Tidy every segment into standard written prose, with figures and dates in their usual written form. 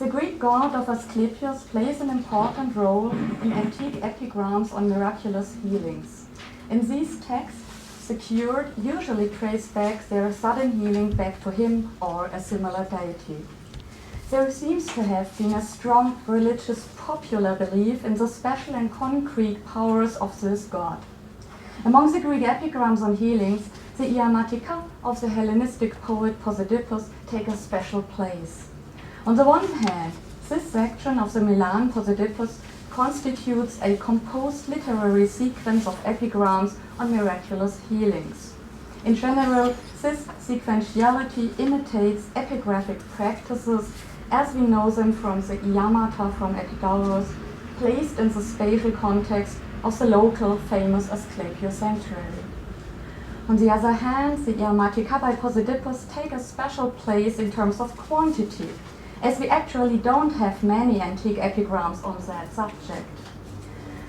The Greek god of Asclepius plays an important role in antique epigrams on miraculous healings. In these texts, the cured usually trace back their sudden healing back to him or a similar deity. There seems to have been a strong religious popular belief in the special and concrete powers of this god. Among the Greek epigrams on healings, the Iamatika of the Hellenistic poet Posidippus take a special place. On the one hand, this section of the Milan Posidippus constitutes a composed literary sequence of epigrams on miraculous healings. In general, this sequentiality imitates epigraphic practices as we know them from the Iamata from Epidaurus, placed in the spatial context of the local famous Asclepius sanctuary. On the other hand, the Iamatica by Posidippus take a special place in terms of quantity, as we actually don't have many antique epigrams on that subject.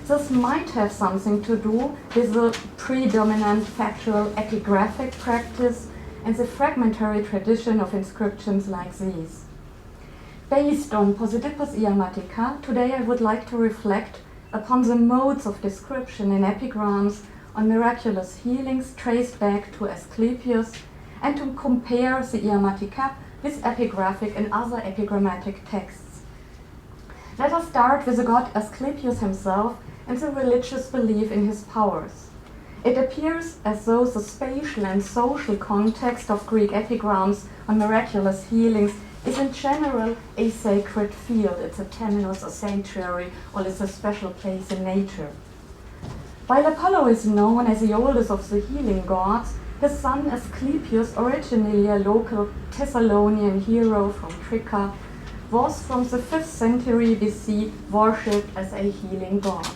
This might have something to do with the predominant factual epigraphic practice and the fragmentary tradition of inscriptions like these. Based on Posidippus' Iamatica, today I would like to reflect upon the modes of description in epigrams on miraculous healings traced back to Asclepius, and to compare the Iamatica with epigraphic and other epigrammatic texts. Let us start with the god Asclepius himself and the religious belief in his powers. It appears as though the spatial and social context of Greek epigrams on miraculous healings is in general a sacred field. It's a temenos, a sanctuary, or it's a special place in nature. While Apollo is known as the oldest of the healing gods, his son Asclepius, originally a local Thessalonian hero from Tricca, was from the 5th century BC worshipped as a healing god.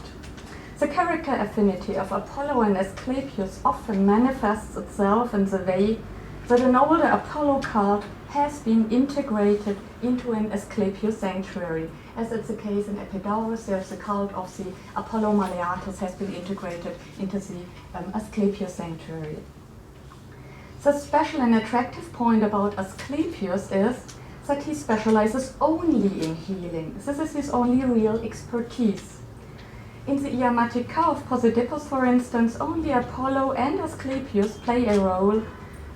The character affinity of Apollo and Asclepius often manifests itself in the way that an older Apollo cult has been integrated into an Asclepius sanctuary. As it's the case in Epidaurus, there's the cult of the Apollo Maleatus has been integrated into the Asclepius sanctuary. The special and attractive point about Asclepius is that he specializes only in healing. This is his only real expertise. In the Iamatica of Posidippus, for instance, only Apollo and Asclepius play a role,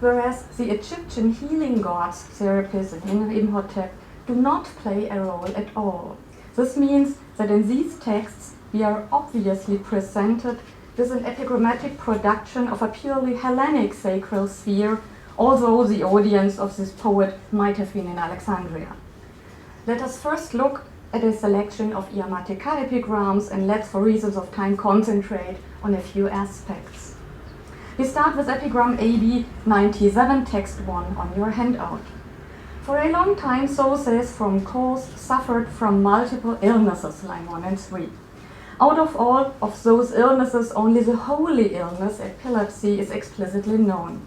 whereas the Egyptian healing gods, Serapis and Imhotep, do not play a role at all. This means that in these texts we are obviously presented with an epigrammatic production of a purely Hellenic sacral sphere, although the audience of this poet might have been in Alexandria. Let us first look at a selection of Iamatica epigrams, and let's, for reasons of time, concentrate on a few aspects. We start with epigram AB 97, text 1 on your handout. For a long time, Zoses from Kos suffered from multiple illnesses, line 1 and 3. Out of all of those illnesses, only the holy illness, epilepsy, is explicitly known.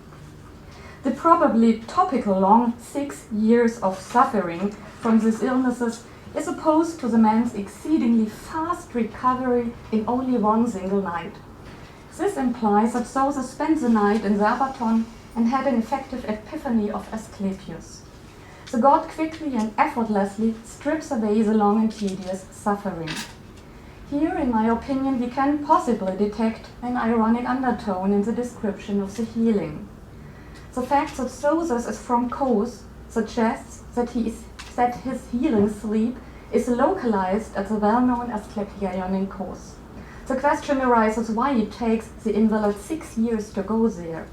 The probably topical long 6 years of suffering from these illnesses is opposed to the man's exceedingly fast recovery in only one single night. This implies that Zoses spent the night in the Abaton and had an effective epiphany of Asclepius. The god quickly and effortlessly strips away the long and tedious suffering. Here, in my opinion, we can possibly detect an ironic undertone in the description of the healing. The fact that Zoses is from Kos suggests that his healing sleep is localized at the well-known Asclepieion in Kos. The question arises why it takes the invalid 6 years to go there.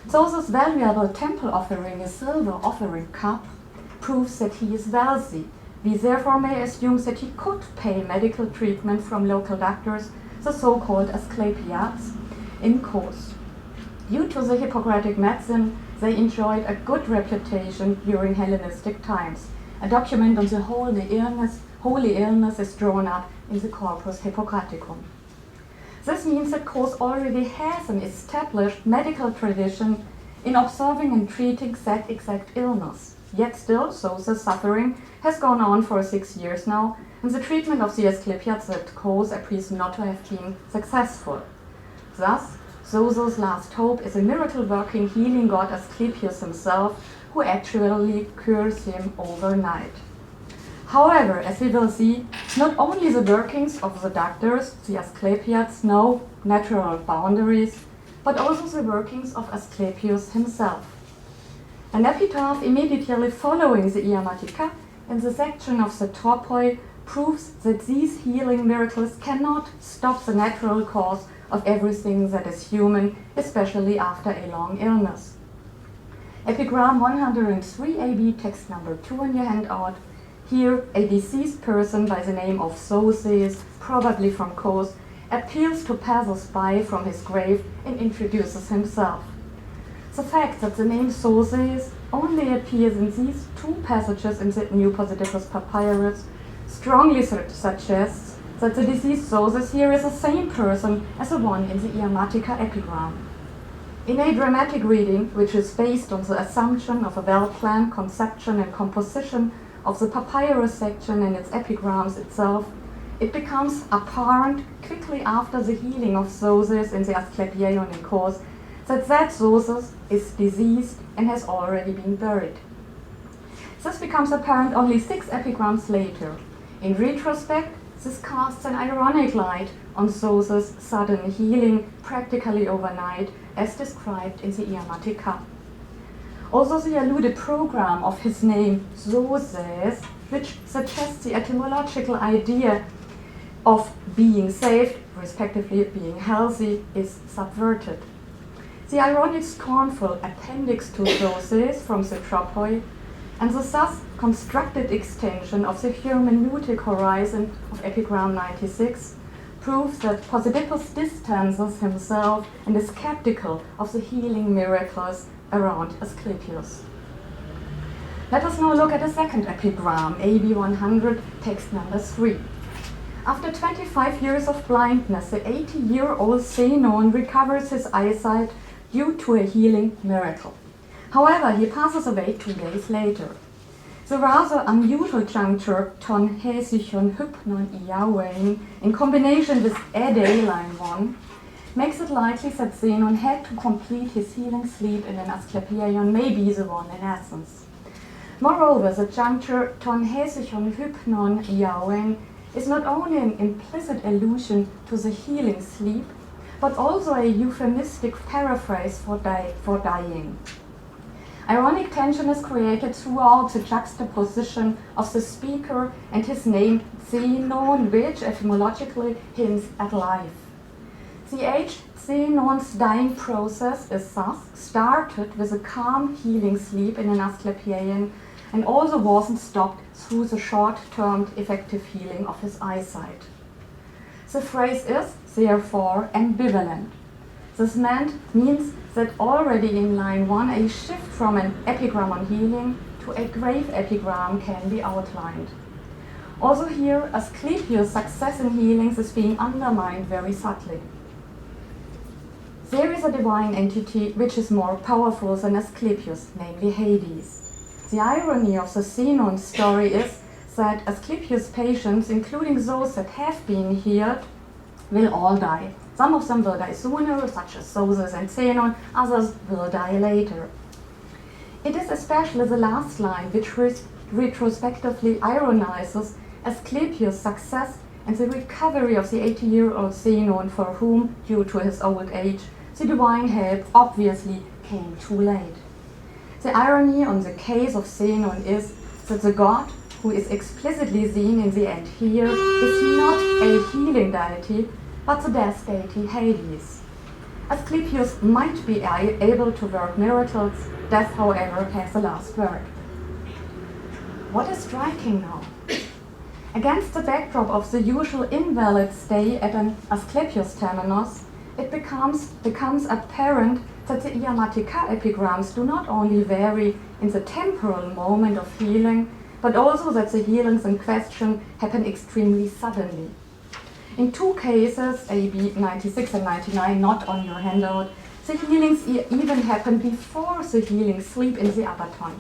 Zoses' valuable temple offering, a silver offering cup, proves that he is wealthy. We therefore may assume that he could pay medical treatment from local doctors, the so-called Asclepiads, in Kos. Due to the Hippocratic medicine, they enjoyed a good reputation during Hellenistic times. A document on the holy illness is drawn up in the Corpus Hippocraticum. This means that Kos already has an established medical tradition in observing and treating that exact illness. Yet still, Zoses' suffering has gone on for 6 years now, and the treatment of the Asclepiads at Kos appears not to have been successful. Thus, Zoses' last hope is a miracle-working healing god Asclepius himself, who actually cures him overnight. However, as we will see, not only the workings of the doctors, the Asclepiads, know natural boundaries, but also the workings of Asclepius himself. An epitaph immediately following the Iamatica in the section of the Tropoi proves that these healing miracles cannot stop the natural course of everything that is human, especially after a long illness. Epigram 103 AB, text number 2 in your handout. Here, a deceased person by the name of Zoses, probably from Kos, appeals to passers-by from his grave and introduces himself. The fact that the name Zoses only appears in these two passages in the New Positivus Papyrus strongly suggests that the deceased Zoses here is the same person as the one in the Iamatica epigram. In a dramatic reading, which is based on the assumption of a well-planned conception and composition of the papyrus section and its epigrams itself, it becomes apparent quickly after the healing of Zoses in the Asclepieion in Kos that Zoses is diseased and has already been buried. This becomes apparent only 6 epigrams later. In retrospect, this casts an ironic light on Zoses' sudden healing practically overnight, as described in the Iamatica. Also, the alluded program of his name, Zoses, which suggests the etymological idea of being saved, respectively being healthy, is subverted. The ironic scornful appendix to Zoses from the Tropoi and the thus constructed extension of the hermeneutic horizon of Epigram 96 proves that Posidippus distances himself and is skeptical of the healing miracles around Asclepius. Let us now look at a second epigram, AB 100, text number 3. After 25 years of blindness, the 80-year-old Zenon recovers his eyesight due to a healing miracle. However, he passes away 2 days later. The rather unusual juncture ton hesichon hypnon iawein in combination with ede line 1 makes it likely that Zenon had to complete his healing sleep in an Asclepieion, maybe the one in essence. Moreover, the juncture ton hesichon hypnon iawein is not only an implicit allusion to the healing sleep, but also a euphemistic paraphrase for dying. Ironic tension is created throughout the juxtaposition of the speaker and his name Zenon, which etymologically hints at life. The aged Zenon's dying process is thus started with a calm healing sleep in an Asclepieion and also wasn't stopped through the short-term effective healing of his eyesight. The phrase is, therefore, ambivalent. This means that already in line 1 a shift from an epigram on healing to a grave epigram can be outlined. Also here, Asclepius' success in healings is being undermined very subtly. There is a divine entity which is more powerful than Asclepius, namely Hades. The irony of the Zenon story is that Asclepius' patients, including those that have been healed, will all die. Some of them will die sooner, such as Zoses and Zenon, others will die later. It is especially the last line which retrospectively ironizes Asclepius' success and the recovery of the 80-year-old Zenon, for whom, due to his old age, the divine help obviously came too late. The irony on the case of Zenon is that the god, who is explicitly seen in the end here, is not a healing deity, but the death deity Hades. Asclepius might be able to work miracles, death, however, has the last word. What is striking now? Against the backdrop of the usual invalid stay at an Asclepius terminus, it becomes apparent that the Iamatica epigrams do not only vary in the temporal moment of healing, but also that the healings in question happen extremely suddenly. In 2 cases, AB 96 and 99, not on your handout, the healings even happen before the healing sleep in the Abaton.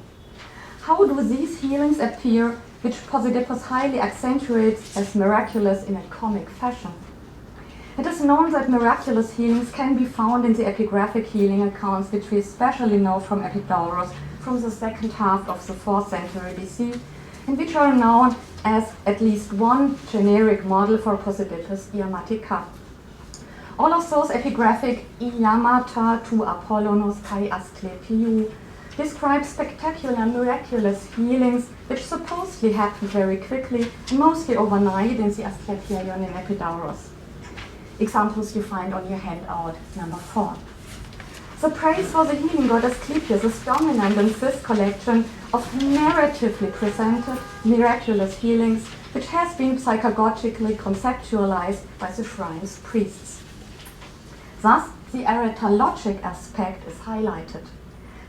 How do these healings appear, which Posidippus highly accentuates as miraculous in a comic fashion? It is known that miraculous healings can be found in the epigraphic healing accounts, which we especially know from Epidaurus from the second half of the 4th century BC, and which are known as at least one generic model for Posidippus iamatica. All of those epigraphic iamata tu Apollonus kai Asclepiu describe spectacular miraculous healings which supposedly happened very quickly and mostly overnight in the Asclepieion in Epidaurus. Examples you find on your handout, number 4. The praise for the healing god Asclepius is dominant in this collection of narratively presented miraculous healings, which has been psychagogically conceptualized by the shrine's priests. Thus, the aretalogic aspect is highlighted.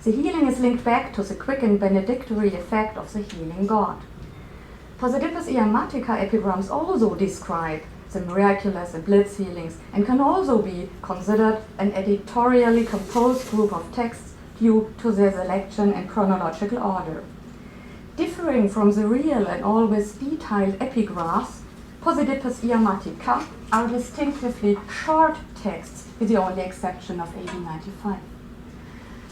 The healing is linked back to the quick and benedictory effect of the healing god. Posidippus iamatica epigrams also describe the miraculous and blitz healings and can also be considered an editorially composed group of texts due to their selection and chronological order. Differing from the real and always detailed epigraphs, Posidippus iamatica are distinctively short texts with the only exception of AD 95.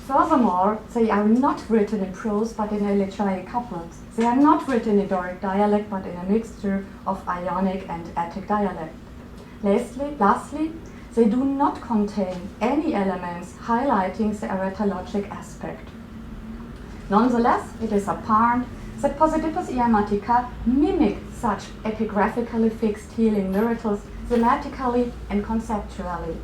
Furthermore, they are not written in prose but in elegiac couplets. They are not written in Doric dialect but in a mixture of Ionic and Attic dialect. Lastly, they do not contain any elements highlighting the aretalogic aspect. Nonetheless, it is apparent that Posidippus iamatica mimic such epigraphically fixed healing miracles thematically and conceptually.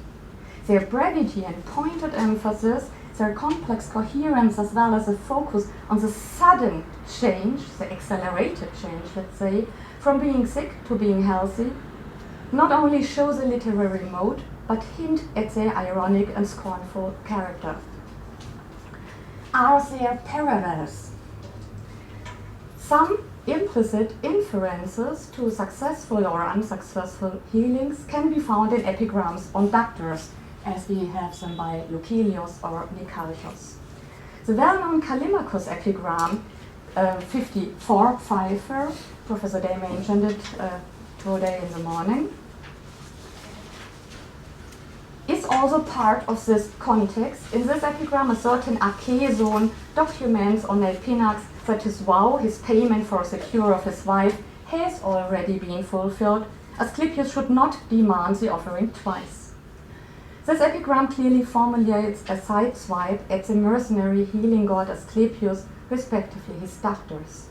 Their brevity and pointed emphasis, their complex coherence, as well as a focus on the sudden change, the accelerated change, let's say, from being sick to being healthy, not only show the literary mode, but hint at their ironic and scornful character. Are there parallels? Some implicit inferences to successful or unsuccessful healings can be found in epigrams on doctors, as we have them by Lucilius or Nicarius. The well-known Callimachus epigram, 54 Pfeiffer, Professor Day mentioned it today in the morning, is also part of this context. In this epigram, a certain Acheson documents on Elpinax that his vow, his payment for the cure of his wife, has already been fulfilled. Asclepius should not demand the offering twice. This epigram clearly formulates a sideswipe at the mercenary healing god Asclepius, respectively his doctors.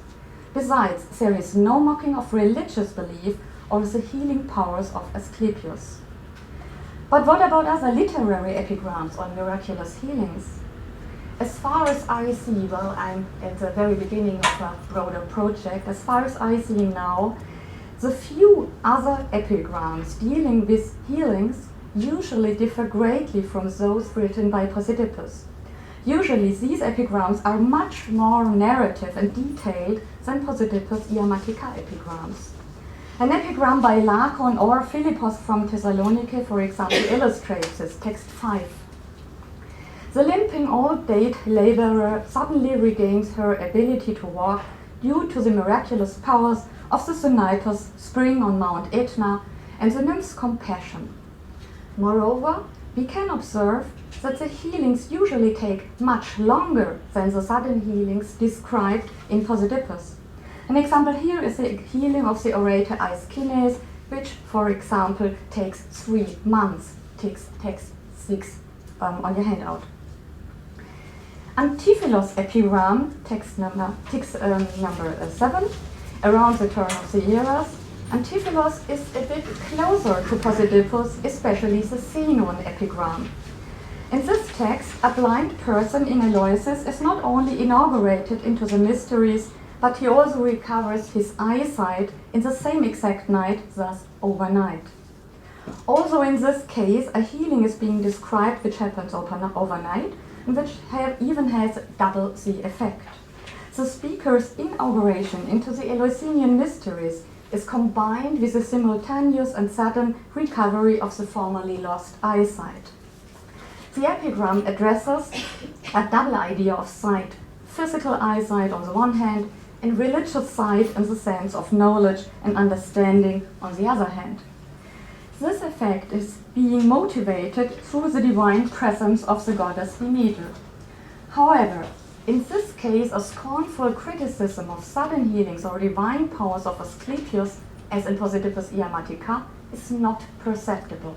Besides, there is no mocking of religious belief or the healing powers of Asclepius. But what about other literary epigrams on miraculous healings? As far as I see, well, I'm at the very beginning of a broader project, as far as I see now, the few other epigrams dealing with healings usually differ greatly from those written by Posidippus. Usually these epigrams are much more narrative and detailed than Posidippus iamatica epigrams. An epigram by Lacon or Philippos from Thessaloniki, for example, illustrates this, text 5. The limping old date laborer suddenly regains her ability to walk due to the miraculous powers of the Sunipas spring on Mount Etna and the nymph's compassion. Moreover, we can observe that the healings usually take much longer than the sudden healings described in Posidippus. An example here is the healing of the orator Aeschines, which, for example, takes 3 months. Text 6 on your handout. Antiphilos epigram, text number 7, around the turn of the eras. Antiphilos is a bit closer to Posidippus, especially the Zenon epigram. In this text, a blind person in Eleusis is not only inaugurated into the mysteries, but he also recovers his eyesight in the same exact night, thus overnight. Also in this case, a healing is being described which happens overnight, and which even has double the effect. The speaker's inauguration into the Eleusinian mysteries is combined with a simultaneous and sudden recovery of the formerly lost eyesight. The epigram addresses a double idea of sight, physical eyesight on the one hand, and religious sight in the sense of knowledge and understanding on the other hand. This effect is being motivated through the divine presence of the goddess Demeter. However, In this case, a scornful criticism of sudden healings or divine powers of Asclepius, as in Positivus Iamatica, is not perceptible.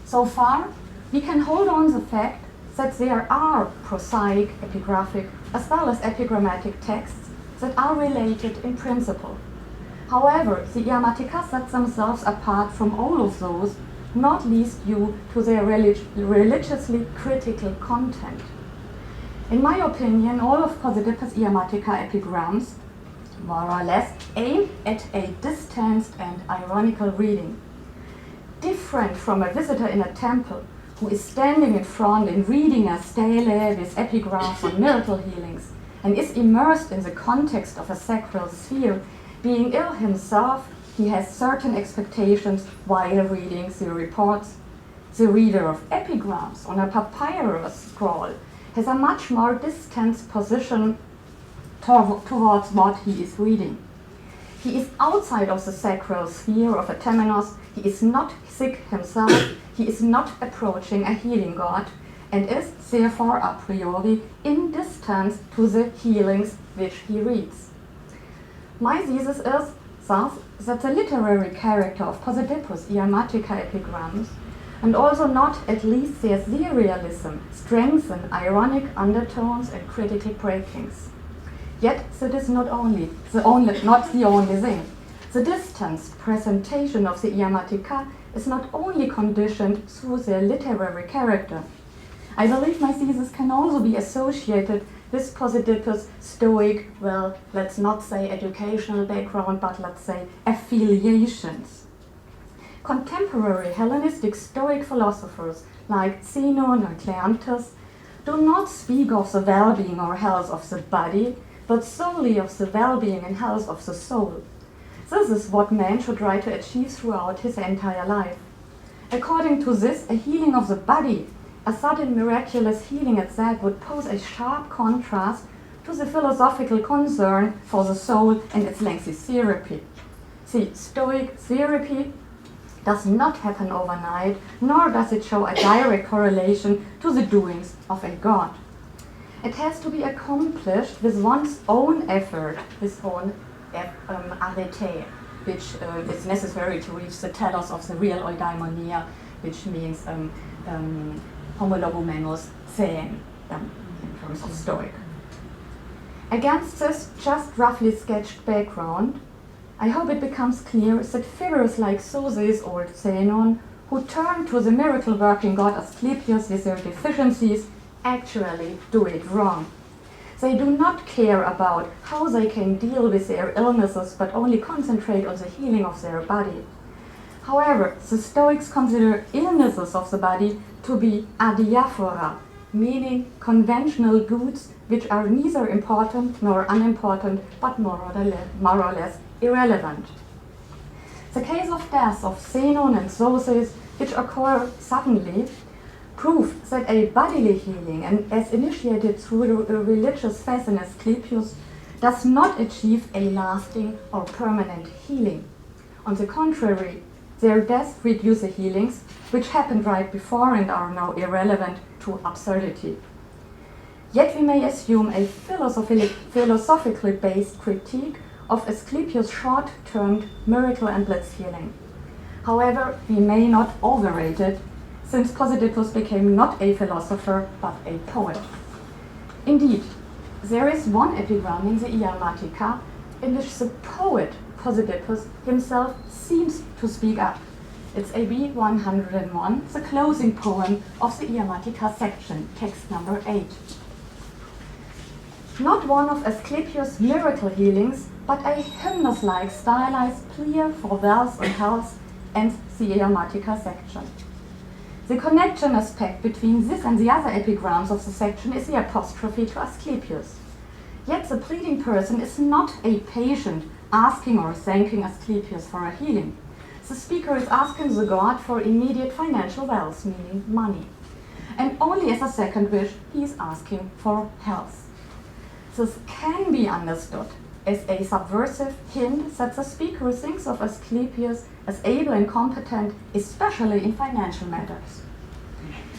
So far, we can hold on the fact that there are prosaic, epigraphic, as well as epigrammatic texts that are related in principle. However, the Iamatica set themselves apart from all of those, not least due to their religiously critical content. In my opinion, all of Positivus Iamatica epigrams, more or less, aim at a distanced and ironical reading. Different from a visitor in a temple who is standing in front and reading a stele with epigrams on miracle healings and is immersed in the context of a sacral sphere, being ill himself, he has certain expectations while reading the reports. The reader of epigrams on a papyrus scroll has a much more distant position towards what he is reading. He is outside of the sacral sphere of a temenos, he is not sick himself, he is not approaching a healing god, and is therefore a priori in distance to the healings which he reads. My thesis is thus that the literary character of Positivus Iamatica epigrams, and also not at least their serialism, strengthen ironic undertones and critical breakings. Yet that is not the only thing. The distanced presentation of the Iamatica is not only conditioned through their literary character. I believe my thesis can also be associated with Positivus' Stoic, well, let's not say educational background, but let's say affiliations. Contemporary Hellenistic Stoic philosophers like Zenon and Cleanthes do not speak of the well-being or health of the body, but solely of the well-being and health of the soul. This is what man should try to achieve throughout his entire life. According to this, a healing of the body, a sudden miraculous healing at that, would pose a sharp contrast to the philosophical concern for the soul and its lengthy therapy. The Stoic therapy does not happen overnight, nor does it show a direct correlation to the doings of a god. It has to be accomplished with one's own effort, his own arete, which is necessary to reach the telos of the real eudaimonia, which means homologumenus thein, in terms of Stoic. Against this just roughly sketched background, I hope it becomes clear that figures like Soses or Zenon, who turn to the miracle-working god Asclepius with their deficiencies, actually do it wrong. They do not care about how they can deal with their illnesses, but only concentrate on the healing of their body. However, the Stoics consider illnesses of the body to be adiaphora, meaning conventional goods which are neither important nor unimportant, but more or less irrelevant. The case of death of Zenon and Soses, which occur suddenly, prove that a bodily healing, and as initiated through a religious faith in Asclepius, does not achieve a lasting or permanent healing. On the contrary, their deaths reduce the healings, which happened right before and are now irrelevant to absurdity. Yet we may assume a philosophically based critique of Asclepius' short-term miracle and blitz healing. However, we may not overrate it, since Positivus became not a philosopher, but a poet. Indeed, there is one epigram in the Iamatica in which the poet Positivus himself seems to speak up. It's AB 101, the closing poem of the Iamatica section, text number 8. Not one of Asclepius' miracle healings, but a hymnus-like stylized plea for wealth and health and the Iamatica section. The connection aspect between this and the other epigrams of the section is the apostrophe to Asclepius. Yet the pleading person is not a patient asking or thanking Asclepius for a healing. The speaker is asking the god for immediate financial wealth, meaning money. And only as a second wish, he is asking for health. This can be understood as a subversive hint that the speaker thinks of Asclepius as able and competent, especially in financial matters.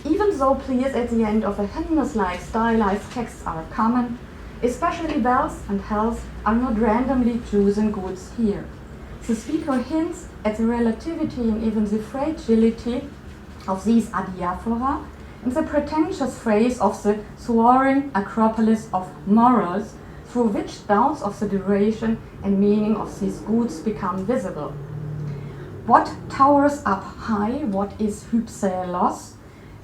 Even though pleas at the end of a hymnus-like stylized texts are common, especially bells and hells are not randomly chosen goods here. The speaker hints at the relativity and even the fragility of these adiaphora in the pretentious phrase of the soaring acropolis of morals, through which doubts of the duration and meaning of these goods become visible. What towers up high, what is hypselos,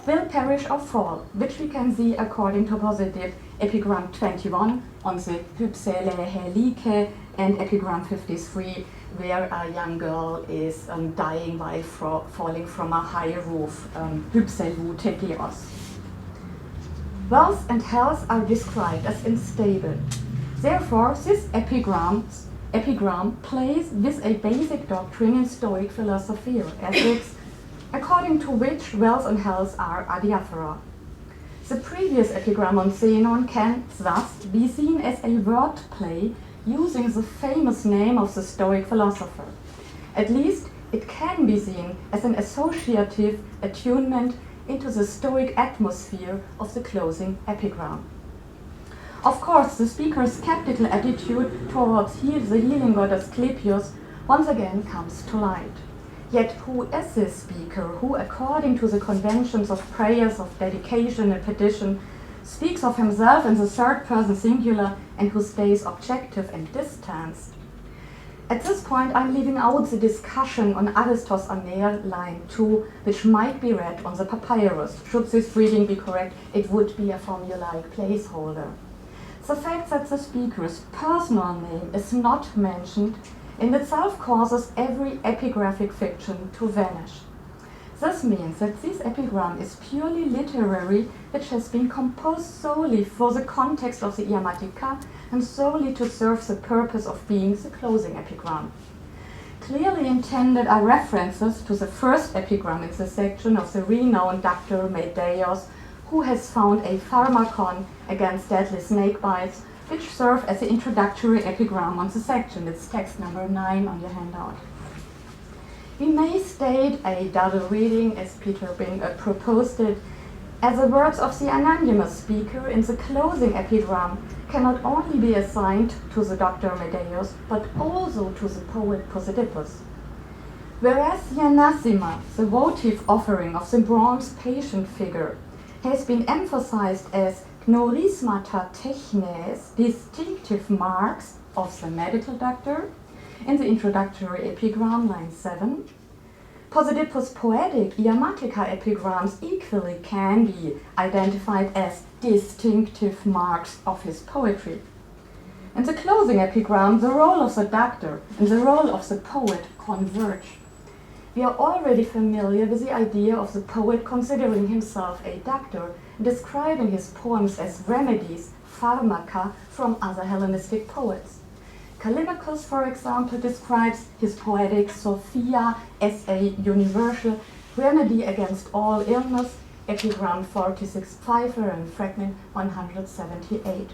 will perish or fall, which we can see according to positive epigram 21 on the hypsele helike and epigram 53, where a young girl is dying while falling from a high roof, hypselu tegeos. Wells and hells are described as unstable. Therefore, this epigram plays with a basic doctrine in Stoic philosophy or ethics, according to which wells and hells are adiaphora. The previous epigram on Zenon can thus be seen as a wordplay using the famous name of the Stoic philosopher. At least it can be seen as an associative attunement into the Stoic atmosphere of the closing epigram. Of course, the speaker's skeptical attitude towards the healing god Asclepius once again comes to light. Yet who is this speaker who, according to the conventions of prayers of dedication and petition, speaks of himself in the third person singular and who stays objective and distanced? At this point, I'm leaving out the discussion on Aristos Aner, line 2, which might be read on the papyrus. Should this reading be correct, it would be a formulaic placeholder. The fact that the speaker's personal name is not mentioned in itself causes every epigraphic fiction to vanish. This means that this epigram is purely literary, which has been composed solely for the context of the Iammatica and solely to serve the purpose of being the closing epigram. Clearly intended are references to the first epigram in the section of the renowned Dr. Medeios, who has found a pharmacon against deadly snake bites, which serve as the introductory epigram on the section. It's text number 9 on your handout. We may state a double reading, as Peter Bing proposed it, as the words of the anonymous speaker in the closing epigram can not only be assigned to the Dr. Medeios, but also to the poet Posidippus. Whereas the anathema, the votive offering of the bronze patient figure, has been emphasized as gnorismata technes, distinctive marks of the medical doctor, in the introductory epigram, line 7. Posidippus' poetic Iammatica epigrams equally can be identified as distinctive marks of his poetry. In the closing epigram, the role of the doctor and the role of the poet converge. We are already familiar with the idea of the poet considering himself a doctor, describing his poems as remedies, pharmaca, from other Hellenistic poets. Callimachus, for example, describes his poetic Sophia as a universal remedy against all illness, epigram 46 Pfeiffer and fragment 178.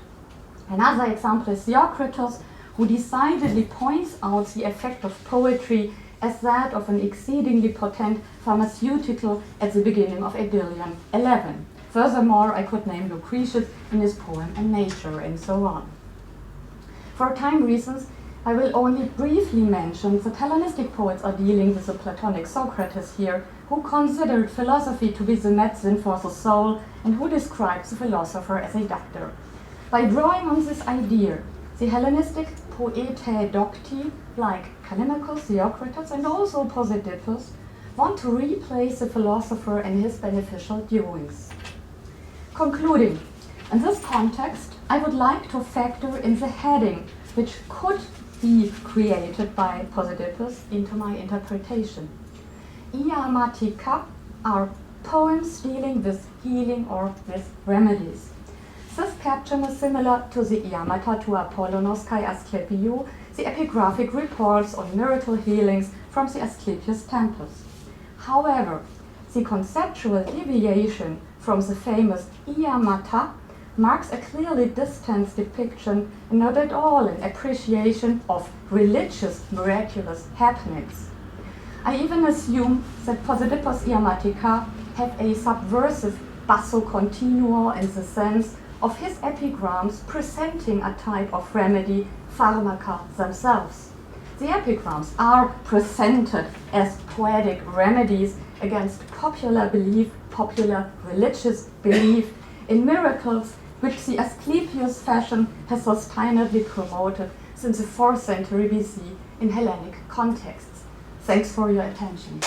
Another example is Theocritus, who decidedly points out the effect of poetry as that of an exceedingly potent pharmaceutical at the beginning of Aedilion 11. Furthermore, I could name Lucretius in his poem and Nature, and so on. For time reasons, I will only briefly mention that Hellenistic poets are dealing with the Platonic Socrates here, who considered philosophy to be the medicine for the soul and who describes the philosopher as a doctor. By drawing on this idea, the Hellenistic poetae docti, like Callimachus, Theocritus, and also Posidippus, want to replace the philosopher and his beneficial doings. Concluding, in this context, I would like to factor in the heading which could be created by Posidippus into my interpretation. Iammatica are poems dealing with healing or with remedies. This caption is similar to the Iamata to Apollonos kai Asclepio, the epigraphic reports on miracle healings from the Asclepius temples. However, the conceptual deviation from the famous Iamata marks a clearly distanced depiction and not at all an appreciation of religious miraculous happenings. I even assume that Posidippus' Iammatica have a subversive basso continuo in the sense of his epigrams presenting a type of remedy, pharmaca themselves. The epigrams are presented as poetic remedies against popular belief, popular religious belief in miracles, which the Asclepius fashion has sustainably promoted since the 4th century BC in Hellenic contexts. Thanks for your attention.